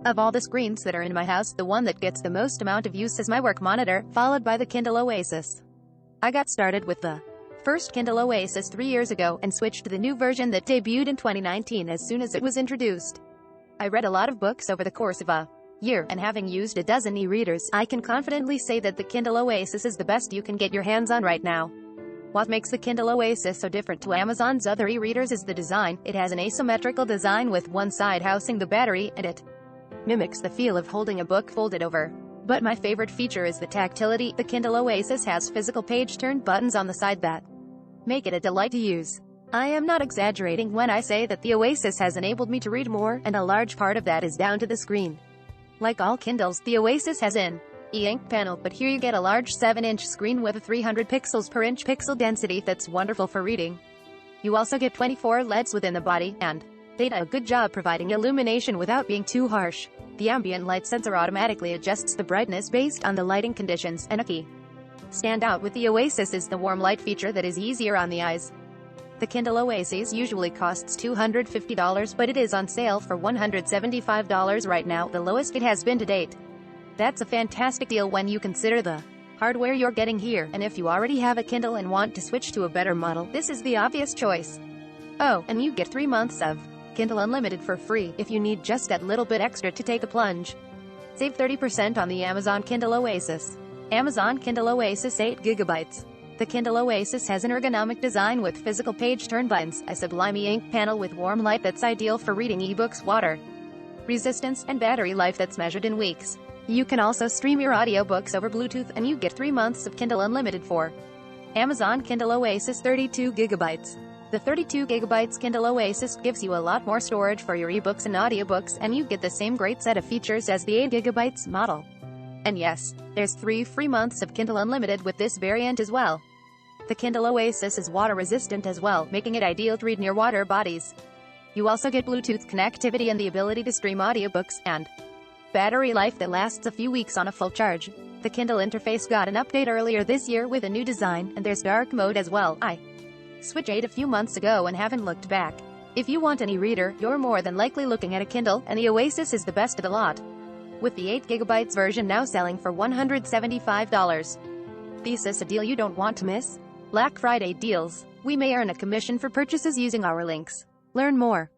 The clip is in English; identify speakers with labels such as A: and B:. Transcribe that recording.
A: Of all the screens that are in my house, the one that gets the most amount of use is my work monitor, followed by the Kindle Oasis. I got started with the first Kindle Oasis 3 years ago, and switched to the new version that debuted in 2019 as soon as it was introduced. I read a lot of books over the course of a year, and having used a dozen e-readers, I can confidently say that the Kindle Oasis is the best you can get your hands on right now. What makes the Kindle Oasis so different to Amazon's other e-readers is the design. It has an asymmetrical design with one side housing the battery, and it mimics the feel of holding a book folded over. But my favorite feature is the tactility. The Kindle Oasis has physical page-turn buttons on the side that make it a delight to use. I am not exaggerating when I say that the Oasis has enabled me to read more, and a large part of that is down to the screen. Like all Kindles, the Oasis has an e-ink panel, but here you get a large 7-inch screen with a 300 pixels per inch pixel density that's wonderful for reading. You also get 24 LEDs within the body, and they do a good job providing illumination without being too harsh. The ambient light sensor automatically adjusts the brightness based on the lighting conditions, and a key standout with the Oasis is the warm light feature that is easier on the eyes. The Kindle Oasis usually costs $250, but it is on sale for $175 right now, the lowest it has been to date. That's a fantastic deal when you consider the hardware you're getting here, and if you already have a Kindle and want to switch to a better model, this is the obvious choice. Oh, and you get 3 months of Kindle Unlimited for free, if you need just that little bit extra to take the plunge. Save 30% on the Amazon Kindle Oasis. Amazon Kindle Oasis 8GB. The Kindle Oasis has an ergonomic design with physical page-turn buttons, a sublime ink panel with warm light that's ideal for reading ebooks, water resistance, and battery life that's measured in weeks. You can also stream your audiobooks over Bluetooth, and you get 3 months of Kindle Unlimited for Amazon Kindle Oasis 32GB. The 32GB Kindle Oasis gives you a lot more storage for your ebooks and audiobooks, and you get the same great set of features as the 8GB model. And yes, there's 3 free months of Kindle Unlimited with this variant as well. The Kindle Oasis is water-resistant as well, making it ideal to read near water bodies. You also get Bluetooth connectivity and the ability to stream audiobooks, and battery life that lasts a few weeks on a full charge. The Kindle interface got an update earlier this year with a new design, and there's dark mode as well. I switched a few months ago and haven't looked back. If you want an e-reader, you're more than likely looking at a Kindle, and the Oasis is the best of the lot. With the 8GB version now selling for $175. This is a deal you don't want to miss. Black Friday deals. We may earn a commission for purchases using our links. Learn more.